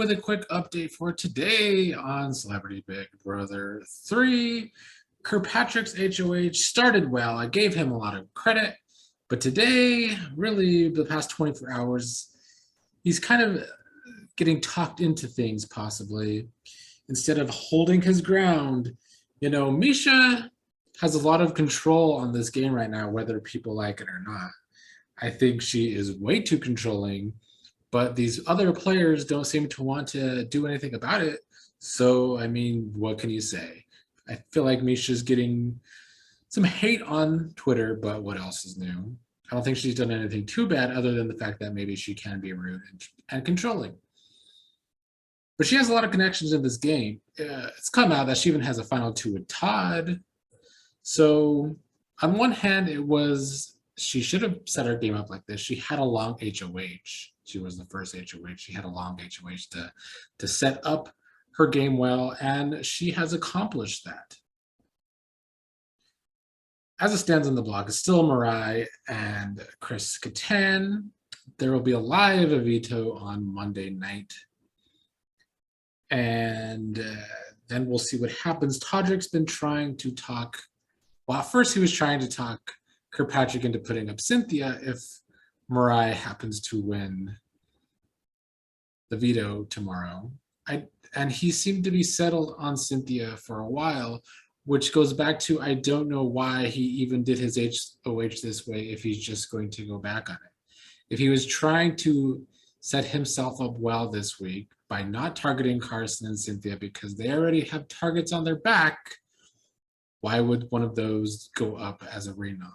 with a quick update for today on Celebrity Big Brother 3. Kirkpatrick's HOH started well. I gave him a lot of credit, but today, really the past 24 hours, he's kind of getting talked into things possibly. Instead of holding his ground, Misha has a lot of control on this game right now, whether people like it or not. I think she is way too controlling, but these other players don't seem to want to do anything about it. So, I mean, what can you say? I feel like Misha's getting some hate on Twitter, but what else is new? I don't think she's done anything too bad other than the fact that maybe she can be rude and controlling. But she has a lot of connections in this game. It's come out that she even has a final two with Todd. So on one hand, she should have set her game up like this. She had a long HOH. She was the first HOH. She had a long HOH to set up her game well, and she has accomplished that. As it stands on the blog, it's still Mariah and Chris Kattan. There will be a live veto on Monday night. And then we'll see what happens. Todrick's been trying to talk. Well, at first he was trying to talk Kirkpatrick into putting up Cynthia if Mariah happens to win the veto tomorrow. And he seemed to be settled on Cynthia for a while, which goes back to I don't know why he even did his HOH this way if he's just going to go back on it. If he was trying to set himself up well this week by not targeting Carson and Cynthia because they already have targets on their back, why would one of those go up as a renom?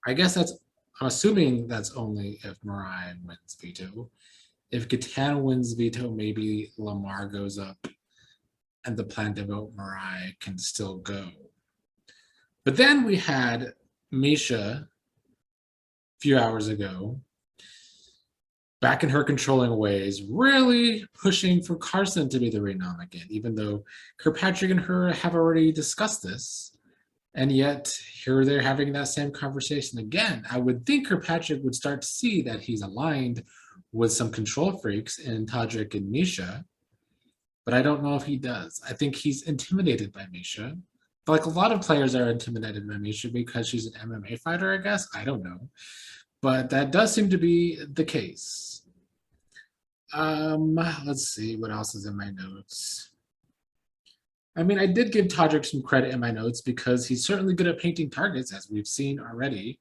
I guess I'm assuming that's only if Mariah wins veto. If Kattan wins veto, maybe Lamar goes up and the plan to vote Mariah can still go. But then we had Misha a few hours ago, back in her controlling ways, really pushing for Carson to be the renom again, even though Kirkpatrick and her have already discussed this. And yet, here they're having that same conversation again. I would think Kirkpatrick would start to see that he's aligned with some control freaks in Todrick and Misha, but I don't know if he does. I think he's intimidated by Misha. But like a lot of players are intimidated by Misha because she's an MMA fighter, I guess. I don't know. But that does seem to be the case. Let's see what else is in my notes. I mean, I did give Todrick some credit in my notes because he's certainly good at painting targets, as we've seen already,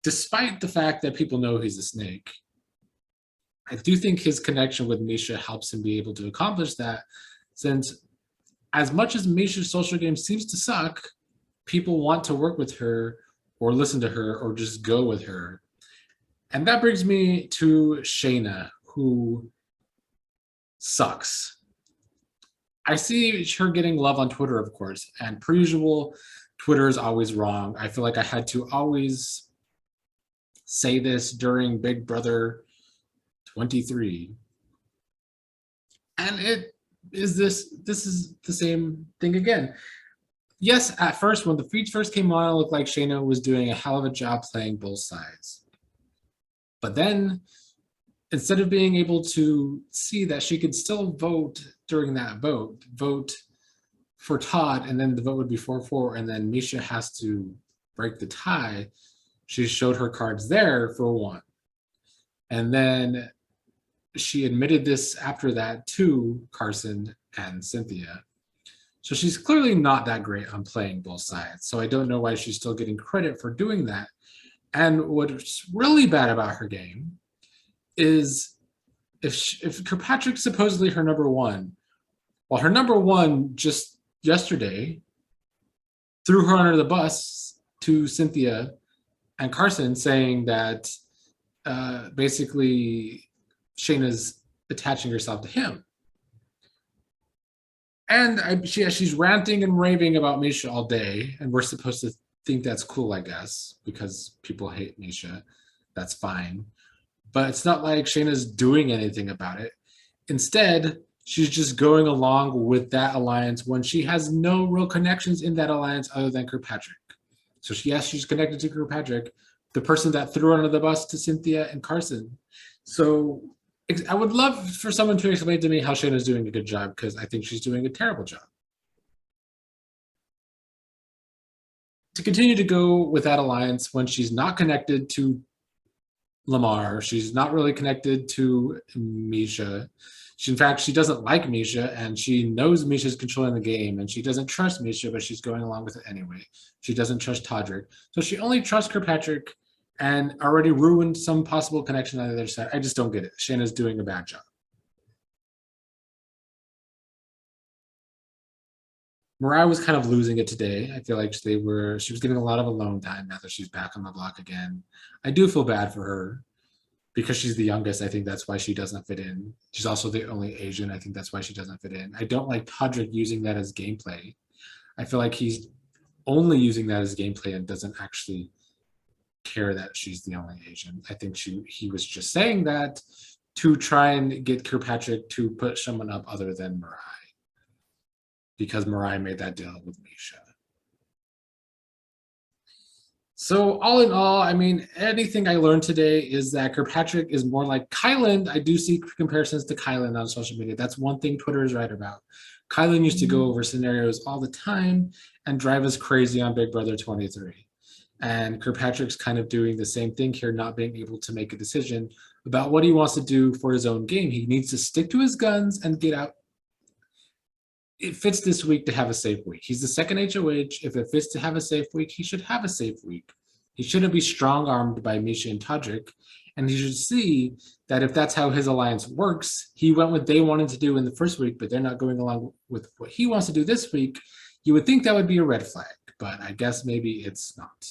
despite the fact that people know he's a snake. I do think his connection with Misha helps him be able to accomplish that, since as much as Misha's social game seems to suck, people want to work with her or listen to her or just go with her. And that brings me to Shayna, who sucks. I see her getting love on Twitter, of course, and per usual, Twitter is always wrong. I feel like I had to always say this during Big Brother 23. And this is the same thing again. Yes, at first, when the feeds first came on, it looked like Shayna was doing a hell of a job playing both sides. But then, instead of being able to see that she could still vote during that vote for Todd, and then the vote would be 4-4, and then Misha has to break the tie, she showed her cards there for one. And then she admitted this after that to Carson and Cynthia. So she's clearly not that great on playing both sides. So I don't know why she's still getting credit for doing that. And what's really bad about her game is if Kirkpatrick's supposedly her number one, well, her number one just yesterday threw her under the bus to Cynthia and Carson, saying that basically Shayna's attaching herself to him. And she's ranting and raving about Misha all day, and we're supposed to think that's cool, I guess, because people hate Misha. That's fine. But it's not like Shayna's doing anything about it. Instead, she's just going along with that alliance when she has no real connections in that alliance other than Kirkpatrick. So yes, she's connected to Kirkpatrick, the person that threw her under the bus to Cynthia and Carson. So I would love for someone to explain to me how Shayna's doing a good job, because I think she's doing a terrible job. To continue to go with that alliance when she's not connected to Lamar, she's not really connected to Misha. In fact, she doesn't like Misha, and she knows Misha's controlling the game, and she doesn't trust Misha, but she's going along with it anyway. She doesn't trust Todrick, so she only trusts Kirkpatrick, and already ruined some possible connection on the other side. I just don't get it. Shayna's doing a bad job. Mariah was kind of losing it today. I feel like she was getting a lot of alone time now that she's back on the block again. I do feel bad for her because she's the youngest. I think that's why she doesn't fit in. She's also the only Asian. I think that's why she doesn't fit in. I don't like Todrick using that as gameplay. I feel like he's only using that as gameplay and doesn't actually care that she's the only Asian. I think he was just saying that to try and get Kirkpatrick to put someone up other than Mariah, because Mariah made that deal with Misha. So all in all, I mean, anything I learned today is that Kirkpatrick is more like Kylan. I do see comparisons to Kylan on social media. That's one thing Twitter is right about. Kylan used to go over scenarios all the time and drive us crazy on Big Brother 23. And Kirkpatrick's kind of doing the same thing here, not being able to make a decision about what he wants to do for his own game. He needs to stick to his guns and get out. It fits this week to have a safe week. He's the second HOH. If it fits to have a safe week, he should have a safe week. He shouldn't be strong-armed by Misha and Todrick. And he should see that if that's how his alliance works, he went what they wanted to do in the first week, but they're not going along with what he wants to do this week. You would think that would be a red flag, but I guess maybe it's not.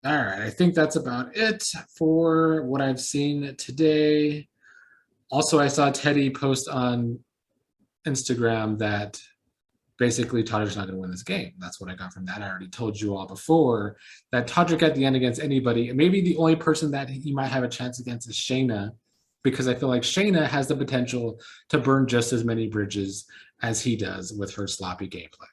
All right, I think that's about it for what I've seen today. Also, I saw Teddy post on Instagram that basically Todrick's not going to win this game. That's what I got from that. I already told you all before that Todrick at the end against anybody, maybe the only person that he might have a chance against is Shayna, because I feel like Shayna has the potential to burn just as many bridges as he does with her sloppy gameplay.